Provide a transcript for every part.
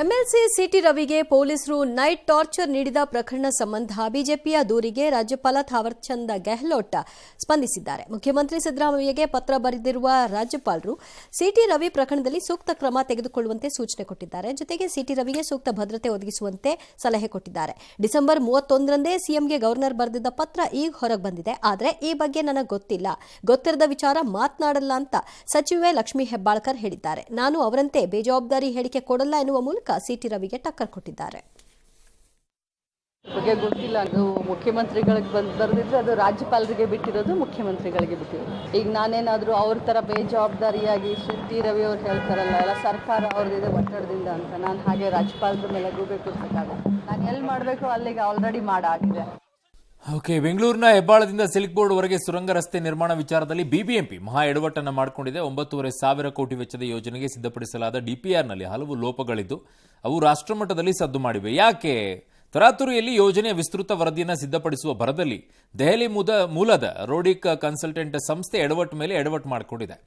MLC city ರವಿಗೆ ಪೊಲೀಸರು night torture ನೀಡಿದ ಪ್ರಕರಣ ಸಂಬಂಧ ಬಿಜೆಪಿಯ ದೂರಿಗೆ ರಾಜ್ಯಪಾಲ ಥಾವರ್ಚಂದ್ ಗೆಹ್ಲೋಟ್ ಸ್ಪಂದಿಸಿದ್ದಾರೆ. ಮುಖ್ಯಮಂತ್ರಿ ಸಿದ್ದರಾಮಯ್ಯಗೆ ಪತ್ರ ಬರೆದಿರುವ ರಾಜ್ಯಪಾಲರು ಸಿಟಿ ರವಿ ಪ್ರಕರಣದಲ್ಲಿ ಸೂಕ್ತ ಕ್ರಮ ತೆಗೆದುಕೊಳ್ಳುವಂತೆ ಸೂಚನೆ ಕೊಟ್ಟಿದ್ದಾರೆ. ಜೊತೆಗೆ ಸಿಟಿ ರವಿಗೆ ಸೂಕ್ತ ಭದ್ರತೆ ಒದಗಿಸುವಂತೆ ಸಲಹೆ ಕೊಟ್ಟಿದ್ದಾರೆ. ಡಿಸೆಂಬರ್ 31ರಂದೇ ಸಿಎಂಗೆ ಗವರ್ನರ್ ಬರೆದಿದ್ದ ಪತ್ರ ಈಗ ಹೊರಗೆ ಬಂದಿದೆ. ಆದರೆ ಈ ಬಗ್ಗೆ ನನಗೆ ಗೊತ್ತಿರದ ವಿಚಾರ ಮಾತನಾಡಲ್ಲ ಅಂತ ಸಚಿವೆ ಲಕ್ಷ್ಮೀ ಹೆಬ್ಬಾಳ್ಕರ್ ಹೇಳಿದ್ದಾರೆ. ನಾನು ಅವರಂತೆ ಬೇಜವಾಬ್ದಾರಿ ಹೇಳಿಕೆ ಕೊಡಲ್ಲ ಎನ್ನುವ ಮೂಲಕ ಸಿಟಿ ರವಿಗೆ ಟಕ್ಕರ್ ಕೊಟ್ಟಿದ್ದಾರೆ. ಬಗ್ಗೆ ಗೊತ್ತಿಲ್ಲ, ಅದು ಮುಖ್ಯಮಂತ್ರಿಗಳಿಗೆ ಬರೆದಿದ್ರೆ ಅದು ರಾಜ್ಯಪಾಲರಿಗೆ ಬಿಟ್ಟಿರೋದು, ಮುಖ್ಯಮಂತ್ರಿಗಳಿಗೆ ಬಿಟ್ಟಿರೋದು. ಈಗ ನಾನೇನಾದರೂ ಅವ್ರ ಥರ ಬೇಜವಾಬ್ದಾರಿಯಾಗಿ ಸಿಟಿ ರವಿ ಅವ್ರು ಹೇಳ್ತಾರಲ್ಲ, ಎಲ್ಲ ಸರ್ಕಾರ ಅವ್ರದ್ದಿದೆ ಒತ್ತಡದಿಂದ ಅಂತ, ನಾನು ಹಾಗೆ ರಾಜ್ಯಪಾಲರ ಮೇಲೆ ಗೂಬೆ ಕೂರ್ಸೋಕ್ಕಾಗಲ್ಲ. ನಾನು ಎಲ್ಲಿ ಮಾಡಬೇಕು ಅಲ್ಲಿಗೆ ಆಲ್ರೆಡಿ ಮಾಡಾಗಿದೆ. ಓಕೆ, ಬೆಂಗಳೂರಿನ ಹೆಬ್ಬಾಳದಿಂದ ಸಿಲ್ಕ್ ಬೋರ್ಡ್ ವರೆಗೆ ಸುರಂಗ ರಸ್ತೆ ನಿರ್ಮಾಣ ವಿಚಾರದಲ್ಲಿ ಬಿಬಿಎಂಪಿ ಮಹಾ ಎಡವಟ್ಟನ್ನು ಮಾಡಿಕೊಂಡಿದೆ. 9,500 ಕೋಟಿ ವೆಚ್ಚದ ಯೋಜನೆಗೆ ಸಿದ್ಧಪಡಿಸಲಾದ ಡಿಪಿಆರ್ನಲ್ಲಿ ಹಲವು ಲೋಪಗಳಿದ್ದು ಅವು ರಾಷ್ಟ್ರಮಟ್ಟದಲ್ಲಿ ಸದ್ದು ಮಾಡಿವೆ. ಯಾಕೆ? ತರಾತುರಿಯಲ್ಲಿ ಯೋಜನೆಯ ವಿಸ್ತೃತ ವರದಿಯನ್ನು ಸಿದ್ಧಪಡಿಸುವ ಭರದಲ್ಲಿ ದೆಹಲಿ ಮೂಲದ ರೋಡಿಕ್ ಕನ್ಸಲ್ಟೆಂಟ್ ಸಂಸ್ಥೆ ಎಡವಟ್ಟು ಮೇಲೆ ಎಡವಟ್ಟು ಮಾಡಿಕೊಂಡಿದೆ.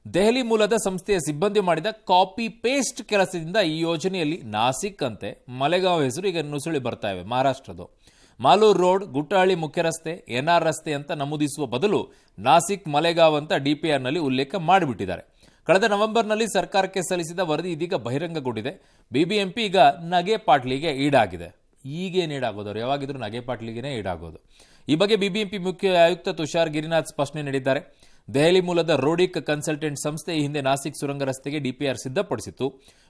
ದೆಹಲಿ ಮೂಲದ ಸಂಸ್ಥೆಯ ಸಿಬ್ಬಂದಿ ಮಾಡಿದ ಕಾಪಿ ಪೇಸ್ಟ್ ಕೆಲಸದಿಂದ ಈ ಯೋಜನೆಯಲ್ಲಿ ನಾಸಿಕ್ ಅಂತೆ ಮಲೆಗಾಂವ್ ಹೆಸರು ಈಗ ನುಸುಳಿ ಬರ್ತಾ ಇವೆ. ಮಹಾರಾಷ್ಟ್ರದ್ದು ಮಾಲೂರ್ ರೋಡ್, ಗುಟ್ಟಹಳ್ಳಿ ಮುಖ್ಯ ರಸ್ತೆ, ಎನ್ಆರ್ ರಸ್ತೆ ಅಂತ ನಮೂದಿಸುವ ಬದಲು ನಾಸಿಕ್ ಮಲೆಗಾಂವ್ ಅಂತ ಡಿಪಿಆರ್ನಲ್ಲಿ ಉಲ್ಲೇಖ ಮಾಡಿಬಿಟ್ಟಿದ್ದಾರೆ. ಕಳೆದ ನವೆಂಬರ್ನಲ್ಲಿ ಸರ್ಕಾರಕ್ಕೆ ಸಲ್ಲಿಸಿದ ವರದಿ ಇದೀಗ ಬಹಿರಂಗಗೊಂಡಿದೆ. ಬಿಬಿಎಂಪಿ ಈಗ ನಗೆ ಪಾಟ್ಲಿಗೆ ಈಡಾಗಿದೆ. ಈಗೇನು ಈಡಾಗೋದು? ಯಾವಾಗಿದ್ರೂ ನಗೆ ಪಾಟ್ಲಿಗೆ ಈಡಾಗೋದು. ಈ ಬಗ್ಗೆ ಬಿಬಿಎಂಪಿ ಮುಖ್ಯ ಆಯುಕ್ತ ತುಷಾರ್ ಗಿರಿನಾಥ್ ಸ್ಪಷ್ಟನೆ ನೀಡಿದ್ದಾರೆ. ದೆಹಲಿ ಮೂಲದ ರೋಡಿಕ್ ಕನ್ಸಲ್ಟೆಂಟ್ ಸಂಸ್ಥೆ ಈ ಹಿಂದೆ ನಾಸಿಕ್ ಸುರಂಗ ರಸ್ತೆಗೆ ಡಿಪಿಆರ್ ಸಿದ್ಧಪಡಿಸಿತ್ತು.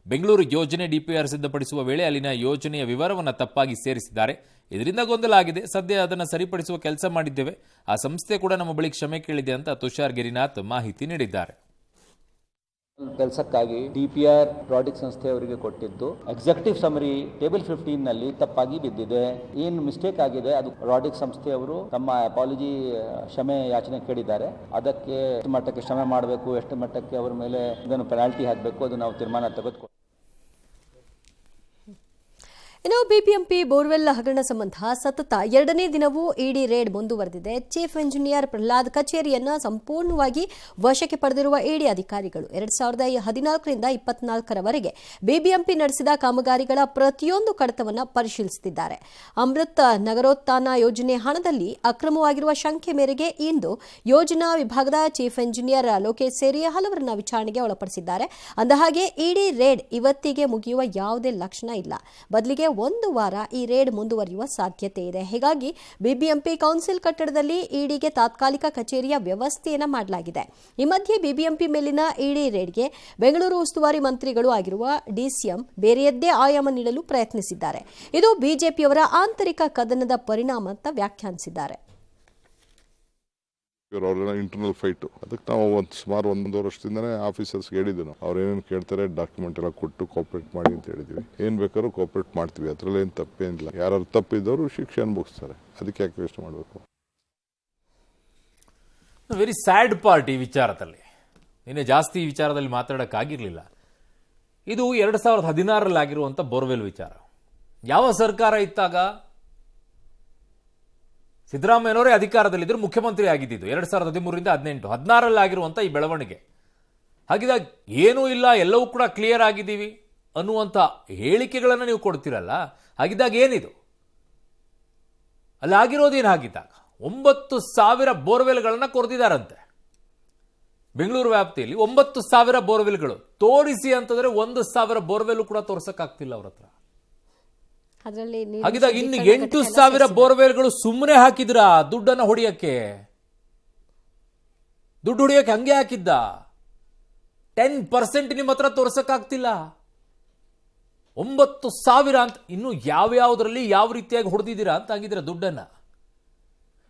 ಬೆಂಗಳೂರು ಯೋಜನೆ ಡಿಪಿಆರ್ ಸಿದ್ಧಪಡಿಸುವ ವೇಳೆ ಅಲ್ಲಿನ ಯೋಜನೆಯ ವಿವರವನ್ನು ತಪ್ಪಾಗಿ ಸೇರಿಸಿದ್ದಾರೆ. ಇದರಿಂದ ಗೊಂದಲ ಆಗಿದೆ. ಸದ್ಯ ಅದನ್ನು ಸರಿಪಡಿಸುವ ಕೆಲಸ ಮಾಡಿದ್ದೇವೆ. ಆ ಸಂಸ್ಥೆ ಕೂಡ ನಮ್ಮ ಬಳಿ ಕ್ಷಮೆ ಕೇಳಿದೆ ಅಂತ ತುಷಾರ್ ಗಿರಿನಾಥ್ ಮಾಹಿತಿ ನೀಡಿದ್ದಾರೆ. ಕೆಲಸಕ್ಕಾಗಿ ಡಿಪಿಆರ್ ರೋಡಿಕ್ ಸಂಸ್ಥೆಯವರಿಗೆ ಕೊಟ್ಟಿದ್ದು ಎಕ್ಸಿಕ್ಯೂಟಿವ್ ಸಮರಿ ಟೇಬಲ್ 15 ನಲ್ಲಿ ತಪ್ಪಾಗಿ ಬಿದ್ದಿದೆ. ಏನು ಮಿಸ್ಟೇಕ್ ಆಗಿದೆ ಅದು ರೋಡಿಕ್ ಸಂಸ್ಥೆಯವರು ತಮ್ಮ ಅಪಾಲಜಿ ಕ್ಷಮೆ ಯಾಚನೆ ಕೇಳಿದ್ದಾರೆ. ಅದಕ್ಕೆ ಎಷ್ಟು ಮಟ್ಟಕ್ಕೆ ಕ್ಷಮೆ ಮಾಡಬೇಕು, ಎಷ್ಟು ಮಟ್ಟಕ್ಕೆ ಅವರ ಮೇಲೆ ಇದನ್ನು ಪೆನಾಲ್ಟಿ ಹಾಕಬೇಕು, ಅದು ನಾವು ತೀರ್ಮಾನ ತೆಗೆದುಕೊಂಡು. ಇನ್ನು ಬಿಬಿಎಂಪಿ ಬೋರ್ವೆಲ್ ಹಗರಣ ಸಂಬಂಧ ಸತತ 2ನೇ ದಿನವೂ ಇಡಿ ರೇಡ್ ಮುಂದುವರೆದಿದೆ. ಚೀಫ್ ಇಂಜಿನಿಯರ್ ಪ್ರಹ್ಲಾದ್ ಕಚೇರಿಯನ್ನು ಸಂಪೂರ್ಣವಾಗಿ ವಶಕ್ಕೆ ಪಡೆದಿರುವ ಇಡಿ ಅಧಿಕಾರಿಗಳು 2014ರಿಂದ 24ರವರೆಗೆ ಬಿಬಿಎಂಪಿ ನಡೆಸಿದ ಕಾಮಗಾರಿಗಳ ಪ್ರತಿಯೊಂದು ಕಡತವನ್ನು ಪರಿಶೀಲಿಸುತ್ತಿದ್ದಾರೆ. ಅಮೃತ್ ನಗರೋತ್ಥಾನ ಯೋಜನೆ ಹಣದಲ್ಲಿ ಅಕ್ರಮವಾಗಿರುವ ಶಂಕೆ ಮೇರೆಗೆ ಇಂದು ಯೋಜನಾ ವಿಭಾಗದ ಚೀಫ್ ಇಂಜಿನಿಯರ್ ಲೋಕೇಶ್ ಸೇರಿ ಹಲವರನ್ನ ವಿಚಾರಣೆಗೆ ಒಳಪಡಿಸಿದ್ದಾರೆ. ಅಂದಹಾಗೆ ಇಡಿ ರೇಡ್ ಇವತ್ತಿಗೆ ಮುಗಿಯುವ ಯಾವುದೇ ಲಕ್ಷಣ ಇಲ್ಲ. ಬದಲಿಗೆ 1 ವಾರ ಈ ರೇಡ್ ಮುಂದುವರಿಯುವ ಸಾಧ್ಯತೆ ಇದೆ. ಹೀಗಾಗಿ ಬಿಬಿಎಂಪಿ ಕೌನ್ಸಿಲ್ ಕಟ್ಟಡದಲ್ಲಿ ಇಡಿಗೆ ತಾತ್ಕಾಲಿಕ ಕಚೇರಿಯ ವ್ಯವಸ್ಥೆಯನ್ನು ಮಾಡಲಾಗಿದೆ. ಈ ಮಧ್ಯೆ ಬಿಬಿಎಂಪಿ ಮೇಲಿನ ಇಡಿ ರೇಡ್ಗೆ ಬೆಂಗಳೂರು ಉಸ್ತುವಾರಿ ಮಂತ್ರಿಗಳು ಆಗಿರುವ ಡಿಸಿಎಂ ಬೇರೆಯದ್ದೇ ಆಯಾಮ ನೀಡಲು ಪ್ರಯತ್ನಿಸಿದ್ದಾರೆ. ಇದು ಬಿಜೆಪಿಯವರ ಆಂತರಿಕ ಕದನದ ಪರಿಣಾಮ ಅಂತ ವ್ಯಾಖ್ಯಾನಿಸಿದ್ದಾರೆ. ಅವರೆಲ್ಲ ಇಂಟರ್ನಲ್ ಫೈಟ್. ಅದಕ್ಕೆ ನಾವು ಸುಮಾರು 1.5 ವರ್ಷದಿಂದನೇ ಆಫೀಸರ್ಸ್ ಹೇಳಿದ್ವಿ. ನಾವು ಅವ್ರೇನೇನು ಕೇಳ್ತಾರೆ ಡಾಕ್ಯುಮೆಂಟ್ ಎಲ್ಲ ಕೊಟ್ಟು ಕೋಆಪರೇಟ್ ಮಾಡಿ ಅಂತ ಹೇಳಿದ್ವಿ. ಏನ್ ಬೇಕಾದ್ರೂ ಕೋಆಪರೇಟ್ ಮಾಡ್ತೀವಿ, ಅದ್ರಲ್ಲಿ ಏನು ತಪ್ಪೇನಿಲ್ಲ. ಯಾರು ತಪ್ಪಿದ್ದವರು ಶಿಕ್ಷೆ ಅನುಭವಿಸ್ತಾರೆ. ಅದಕ್ಕೆ ಯಾಕೆ ವೇಸ್ಟ್ ಮಾಡಬೇಕು? ವೆರಿ ಸ್ಯಾಡ್ ಪಾರ್ಟ್ ಈ ವಿಚಾರದಲ್ಲಿ. ನಿನ್ನೆ ಜಾಸ್ತಿ ಈ ವಿಚಾರದಲ್ಲಿ ಮಾತಾಡೋಕ್ಕಾಗಿರಲಿಲ್ಲ. ಇದು 2016ರಲ್ಲಿ ಆಗಿರುವಂಥ ಬೋರ್ವೆಲ್ ವಿಚಾರ. ಯಾವ ಸರ್ಕಾರ ಇದ್ದಾಗ ಸಿದ್ದರಾಮಯ್ಯನವರೇ ಅಧಿಕಾರದಲ್ಲಿದ್ದರು, ಮುಖ್ಯಮಂತ್ರಿ ಆಗಿದ್ದು 2013ರಿಂದ 16ರಲ್ಲಿ ಆಗಿರುವಂಥ ಈ ಬೆಳವಣಿಗೆ. ಹಾಗಿದಾಗ ಏನೂ ಇಲ್ಲ, ಎಲ್ಲವೂ ಕೂಡ ಕ್ಲಿಯರ್ ಆಗಿದ್ದೀವಿ ಅನ್ನುವಂಥ ಹೇಳಿಕೆಗಳನ್ನು ನೀವು ಕೊಡ್ತೀರಲ್ಲ. ಹಾಗಿದ್ದಾಗ ಏನಿದು? ಅಲ್ಲಿ ಆಗಿರೋದೇನು? ಹಾಗಿದ್ದಾಗ 9,000 ಬೋರ್ವೆಲ್ಗಳನ್ನು ಕೊರೆದಿದ್ದಾರಂತೆ ಬೆಂಗಳೂರು ವ್ಯಾಪ್ತಿಯಲ್ಲಿ. 9,000 ಬೋರ್ವೆಲ್ಗಳು ತೋರಿಸಿ ಅಂತಂದ್ರೆ 1,000 ಬೋರ್ವೆಲ್ ಕೂಡ ತೋರ್ಸಕ್ಕಾಗ್ತಿಲ್ಲ ಅವ್ರ ಹತ್ರ. ಹಾಗಿದ್ದಾಗ ಇನ್ನು 8,000 ಬೋರ್ವೆಲ್ಗಳು ಸುಮ್ಮನೆ ಹಾಕಿದ್ರ ದುಡ್ಡನ್ನ ಹೊಡೆಯಕ್ಕೆ ಹಂಗೆ ಹಾಕಿದ್ದ. 10% ನಿಮ್ಮ ಹತ್ರ ತೋರ್ಸಕ್ಕಾಗ್ತಿಲ್ಲ. 9,000 ಅಂತ ಇನ್ನು ಯಾವ್ಯಾವ್ದ್ರಲ್ಲಿ ಯಾವ ರೀತಿಯಾಗಿ ಹೊಡೆದಿದ್ದೀರಾ ಅಂತ ಆಗಿದ್ರೆ ದುಡ್ಡನ್ನ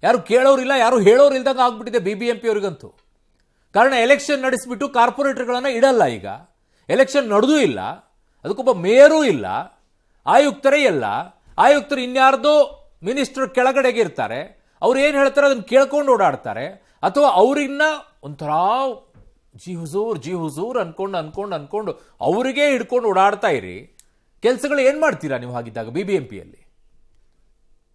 ಯಾರು ಕೇಳೋರಿಲ್ಲ, ಯಾರು ಹೇಳೋರಿಲ್ದಂಗ ಆಗ್ಬಿಟ್ಟಿದೆ ಬಿಬಿಎಂಪಿ ಅವರಿಗಂತೂ. ಕಾರಣ ಎಲೆಕ್ಷನ್ ನಡೆಸಿಬಿಟ್ಟು ಕಾರ್ಪೊರೇಟರ್ಗಳನ್ನ ಇಡಲ್ಲ. ಈಗ ಎಲೆಕ್ಷನ್ ನಡೆದೂ ಇಲ್ಲ, ಅದಕ್ಕೊಬ್ಬ ಮೇಯರೂ ಇಲ್ಲ, ಆಯುಕ್ತರೇ ಇಲ್ಲ. ಆಯುಕ್ತರು ಇನ್ಯಾರ್ದೋ ಮಿನಿಸ್ಟರ್ ಕೆಳಗಡೆಗೆ ಇರ್ತಾರೆ. ಅವ್ರು ಏನು ಹೇಳ್ತಾರೆ ಅದನ್ನು ಕೇಳ್ಕೊಂಡು ಓಡಾಡ್ತಾರೆ. ಅಥವಾ ಅವ್ರನ್ನ ಒಂಥರ ಜಿ ಹುಜೂರ್ ಅನ್ಕೊಂಡು ಅವರಿಗೆ ಹಿಡ್ಕೊಂಡು ಓಡಾಡ್ತಾ ಇರಿ. ಕೆಲಸಗಳು ಏನು ಮಾಡ್ತೀರಾ ನೀವು ಹಾಗಿದ್ದಾಗ ಬಿಬಿಎಂಪಿಯಲ್ಲಿ?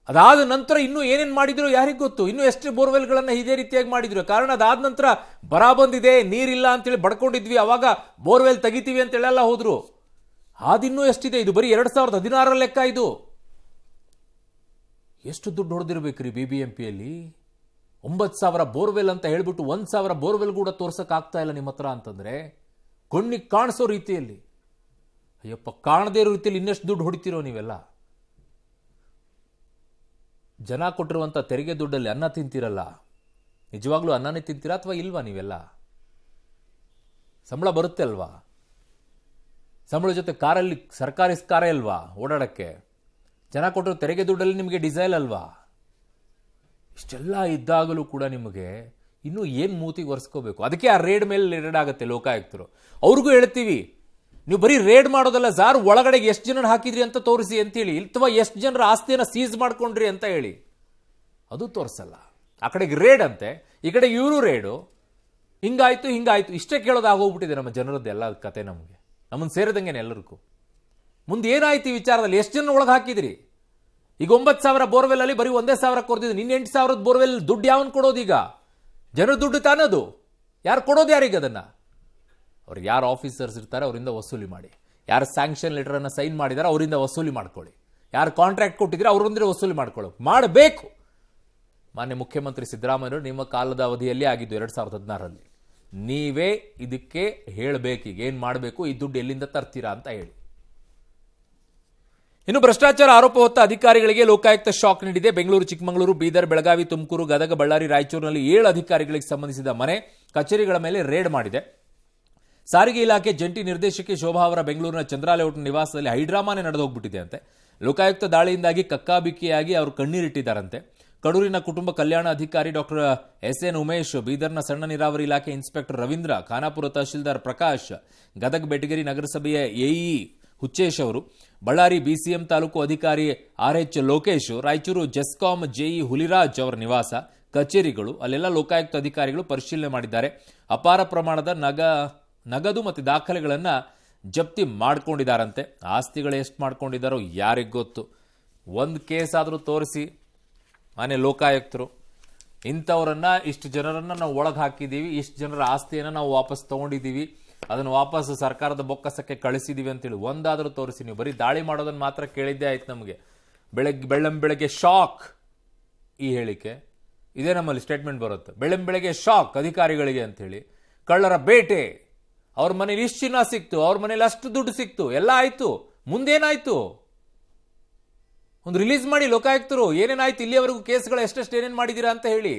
ಅದಾದ ನಂತರ ಇನ್ನೂ ಏನೇನು ಮಾಡಿದ್ರು ಯಾರಿಗೂ ಗೊತ್ತು. ಇನ್ನೂ ಎಷ್ಟು ಬೋರ್ವೆಲ್ಗಳನ್ನು ಇದೇ ರೀತಿಯಾಗಿ ಮಾಡಿದ್ರು. ಕಾರಣ ಅದಾದ ನಂತರ ಬರ ಬಂದಿದೆ, ನೀರಿಲ್ಲ ಅಂತೇಳಿ ಬಡ್ಕೊಂಡಿದ್ವಿ, ಅವಾಗ ಬೋರ್ವೆಲ್ ತೆಗಿತೀವಿ ಅಂತೇಳೆಲ್ಲ ಹೋದ್ರು. ಆದಿನ್ನೂ ಎಷ್ಟಿದೆ? ಇದು ಬರೀ 2016 ಲೆಕ್ಕ. ಇದು ಎಷ್ಟು ದುಡ್ಡು ಹೊಡೆದಿರ್ಬೇಕ್ರಿ BBMPಯಲ್ಲಿ? 9,000 ಬೋರ್ವೆಲ್ ಅಂತ ಹೇಳ್ಬಿಟ್ಟು 1,000 ಬೋರ್ವೆಲ್ ಕೂಡ ತೋರ್ಸಕ್ ಆಗ್ತಾ ಇಲ್ಲ ನಿಮ್ಮ ಹತ್ರ ಅಂತಂದ್ರೆ, ಕಣ್ಣಿಗೆ ಕಾಣಿಸೋ ರೀತಿಯಲ್ಲಿ, ಅಯ್ಯಪ್ಪ ಕಾಣದೇ ಇರೋ ರೀತಿಯಲ್ಲಿ ಇನ್ನೆಷ್ಟು ದುಡ್ಡು ಹೊಡಿತೀರೋ ನೀವೆಲ್ಲ. ಜನ ಕೊಟ್ಟಿರುವಂಥ ತೆರಿಗೆ ದುಡ್ಡಲ್ಲಿ ಅನ್ನ ತಿಂತೀರಲ್ಲ, ನಿಜವಾಗ್ಲೂ ಅನ್ನನೇ ತಿಂತೀರಾ ಅಥವಾ ಇಲ್ವಾ? ನೀವೆಲ್ಲ ಸಂಬಳ ಬರುತ್ತೆ ಅಲ್ವಾ? ಸಂಬಳ ಜೊತೆ ಕಾರಲ್ಲಿ ಸರ್ಕಾರಿ ಕಾರೇ ಅಲ್ವಾ ಓಡಾಡಕ್ಕೆ? ಜನ ಕೊಟ್ಟಿರೋ ತೆರಿಗೆ ದುಡ್ಡಲ್ಲಿ ನಿಮಗೆ ಡಿಸೈಲ್ ಅಲ್ವಾ? ಇಷ್ಟೆಲ್ಲ ಇದ್ದಾಗಲೂ ಕೂಡ ನಿಮಗೆ ಇನ್ನೂ ಏನು ಮೂತಿಗೆ ಒರೆಸ್ಕೋಬೇಕು? ಅದಕ್ಕೆ ಆ ರೇಡ್ ಮೇಲೆ ರೇಡ್ ಆಗುತ್ತೆ ಲೋಕಾಯುಕ್ತರು. ಅವ್ರಿಗೂ ಹೇಳ್ತೀವಿ, ನೀವು ಬರೀ ರೇಡ್ ಮಾಡೋದಲ್ಲ ಸಾರ್, ಒಳಗಡೆಗೆ ಎಷ್ಟು ಜನ ಹಾಕಿದ್ರಿ ಅಂತ ತೋರಿಸಿ ಅಂತೇಳಿ, ಅಥವಾ ಎಷ್ಟು ಜನರ ಆಸ್ತಿಯನ್ನು ಸೀಸ್ ಮಾಡ್ಕೊಂಡ್ರಿ ಅಂತ ಹೇಳಿ, ಅದು ತೋರಿಸಲ್ಲ. ಆ ಕಡೆಗೆ ರೇಡ್ ಅಂತೆ, ಈ ಕಡೆಗೆ ಇವರು ರೇಡು. ಹಿಂಗಾಯ್ತು ಇಷ್ಟೇ ಕೇಳೋದಾಗೋಗ್ಬಿಟ್ಟಿದೆ ನಮ್ಮ ಜನರದ್ದು ಎಲ್ಲ ಕತೆ. ನಮ್ಮನ್ನು ಸೇರಿದಂಗೆನೆ ಎಲ್ಲರಿಗೂ. ಮುಂದೆ ಏನಾಯ್ತು ಈ ವಿಚಾರದಲ್ಲಿ? ಎಷ್ಟು ಜನ ಒಳಗೆ ಹಾಕಿದ್ರಿ? ಈಗ 9,000 ಬೋರ್ವೆಲ್ ಅಲ್ಲಿ ಬರೀ 1,000 ಕೊಡ್ತಿದ್ರು. ನಿನ್ನ 8,000 ಬೋರ್ವೆಲ್ ದುಡ್ಡು ಯಾವನ್ ಕೊಡೋದು? ಈಗ ಜನರ ದುಡ್ಡು ತಾನದು. ಯಾರು ಕೊಡೋದು? ಯಾರಿಗೆ ಅದನ್ನ? ಅವ್ರಿಗೆ ಯಾರು ಆಫೀಸರ್ಸ್ ಇರ್ತಾರೆ ಅವರಿಂದ ವಸೂಲಿ ಮಾಡಿ, ಯಾರು ಸ್ಯಾಂಕ್ಷನ್ ಲೆಟರ್ ಅನ್ನ ಸೈನ್ ಮಾಡಿದಾರೆ ಅವರಿಂದ ವಸೂಲಿ ಮಾಡ್ಕೊಳ್ಳಿ, ಯಾರು ಕಾಂಟ್ರಾಕ್ಟ್ ಕೊಟ್ಟಿದ್ರೆ ಅವರಿಂದ ವಸೂಲಿ ಮಾಡಬೇಕು. ಮಾನ್ಯ ಮುಖ್ಯಮಂತ್ರಿ ಸಿದ್ದರಾಮಯ್ಯವರು ನಿಮ್ಮ ಕಾಲದ ಅವಧಿಯಲ್ಲಿ ಆಗಿದ್ದು 2016ರಲ್ಲಿ. ನೀವೇ ಇದಕ್ಕೆ ಹೇಳಬೇಕು, ಈಗ ಏನ್ ಮಾಡಬೇಕು, ಈ ದುಡ್ಡು ಎಲ್ಲಿಂದ ತರ್ತೀರಾ ಅಂತ ಹೇಳಿ. ಇನ್ನು ಭ್ರಷ್ಟಾಚಾರ ಆರೋಪ ಹೊತ್ತ ಅಧಿಕಾರಿಗಳಿಗೆ ಲೋಕಾಯುಕ್ತ ಶಾಕ್ ನೀಡಿದೆ. ಬೆಂಗಳೂರು, ಚಿಕ್ಕಮಗಳೂರು, ಬೀದರ್, ಬೆಳಗಾವಿ, ತುಮಕೂರು, ಗದಗ, ಬಳ್ಳಾರಿ, ರಾಯಚೂರಿನಲ್ಲಿ 7 ಅಧಿಕಾರಿಗಳಿಗೆ ಸಂಬಂಧಿಸಿದ ಮನೆ, ಕಚೇರಿಗಳ ಮೇಲೆ ರೇಡ್ ಮಾಡಿದೆ. ಸಾರಿಗೆ ಇಲಾಖೆ ಜಂಟಿ ನಿರ್ದೇಶಕಿ ಶೋಭಾ ಅವರ ಬೆಂಗಳೂರಿನ ಚಂದ್ರಾಲೇಔಟ್ ನಿವಾಸದಲ್ಲಿ ಹೈಡ್ರಾಮಾನೇ ನಡೆದು ಹೋಗ್ಬಿಟ್ಟಿದೆ ಅಂತೆ. ಲೋಕಾಯುಕ್ತ ದಾಳಿಯಿಂದಾಗಿ ಕಕ್ಕಾಬಿಕ್ಕಿಯಾಗಿ ಅವರು ಕಣ್ಣೀರಿಟ್ಟಿದ್ದಾರಂತೆ. ಕಡೂರಿನ ಕುಟುಂಬ ಕಲ್ಯಾಣ ಅಧಿಕಾರಿ ಡಾಕ್ಟರ್ SN ಉಮೇಶ್, ಬೀದರ್ನ ಸಣ್ಣ ನೀರಾವರಿ ಇಲಾಖೆ ಇನ್ಸ್ಪೆಕ್ಟರ್ ರವೀಂದ್ರ, ಖಾನಾಪುರ ತಹಶೀಲ್ದಾರ್ ಪ್ರಕಾಶ್, ಗದಗ ಬೆಟಗೇರಿ ನಗರಸಭೆಯ AE ಹುಚ್ಚೇಶ್ ಅವರು, ಬಳ್ಳಾರಿ BCM ತಾಲೂಕು ಅಧಿಕಾರಿ RH ಲೋಕೇಶ್, ರಾಯಚೂರು ಜೆಸ್ಕಾಂ JE ಹುಲಿರಾಜ್ ಅವರ ನಿವಾಸ, ಕಚೇರಿಗಳು, ಅಲ್ಲೆಲ್ಲ ಲೋಕಾಯುಕ್ತ ಅಧಿಕಾರಿಗಳು ಪರಿಶೀಲನೆ ಮಾಡಿದ್ದಾರೆ. ಅಪಾರ ಪ್ರಮಾಣದ ನಗದು ಮತ್ತು ದಾಖಲೆಗಳನ್ನು ಜಪ್ತಿ ಮಾಡ್ಕೊಂಡಿದ್ದಾರಂತೆ. ಆಸ್ತಿಗಳು ಎಷ್ಟು ಮಾಡ್ಕೊಂಡಿದ್ದಾರೋ ಯಾರಿಗೆ ಗೊತ್ತು. ಒಂದು ಕೇಸ್ ಆದರೂ ತೋರಿಸಿ ಮಾನ್ಯ ಲೋಕಾಯುಕ್ತರು, ಇಂಥವರನ್ನ ಇಷ್ಟು ಜನರನ್ನ ನಾವು ಒಳಗೆ ಹಾಕಿದ್ದೀವಿ, ಇಷ್ಟು ಜನರ ಆಸ್ತಿಯನ್ನು ನಾವು ವಾಪಸ್ ತಗೊಂಡಿದ್ದೀವಿ, ಅದನ್ನು ವಾಪಸ್ ಸರ್ಕಾರದ ಬೊಕ್ಕಸಕ್ಕೆ ಕಳಿಸಿದೀವಿ ಅಂತೇಳಿ ಒಂದಾದರೂ ತೋರಿಸಿ. ನೀವು ಬರೀ ದಾಳಿ ಮಾಡೋದನ್ನು ಮಾತ್ರ ಕೇಳಿದ್ದೇ ಆಯ್ತು ನಮಗೆ. ಬೆಳಗ್ಗೆ ಶಾಕ್ ಈ ಹೇಳಿಕೆ ಇದೇ ನಮ್ಮಲ್ಲಿ ಸ್ಟೇಟ್ಮೆಂಟ್ ಬರುತ್ತೆ. ಬೆಳಗ್ಗೆ ಶಾಕ್ ಅಧಿಕಾರಿಗಳಿಗೆ ಅಂತೇಳಿ. ಕಳ್ಳರ ಬೇಟೆ, ಅವ್ರ ಮನೇಲಿ ಇಷ್ಟು ಚಿನ್ನ ಸಿಕ್ತು, ಅವ್ರ ಮನೇಲಿ ಅಷ್ಟು ದುಡ್ಡು ಸಿಕ್ತು, ಎಲ್ಲ ಆಯ್ತು. ಮುಂದೇನಾಯ್ತು? ಒಂದು ರಿಲೀಸ್ ಮಾಡಿ ಲೋಕಾಯುಕ್ತರು, ಏನೇನಾಯ್ತು ಇಲ್ಲಿಯವರೆಗೂ ಕೇಸ್ಗಳು ಎಷ್ಟೆಷ್ಟು ಏನೇನು ಮಾಡಿದ್ದೀರಾ ಅಂತ ಹೇಳಿ.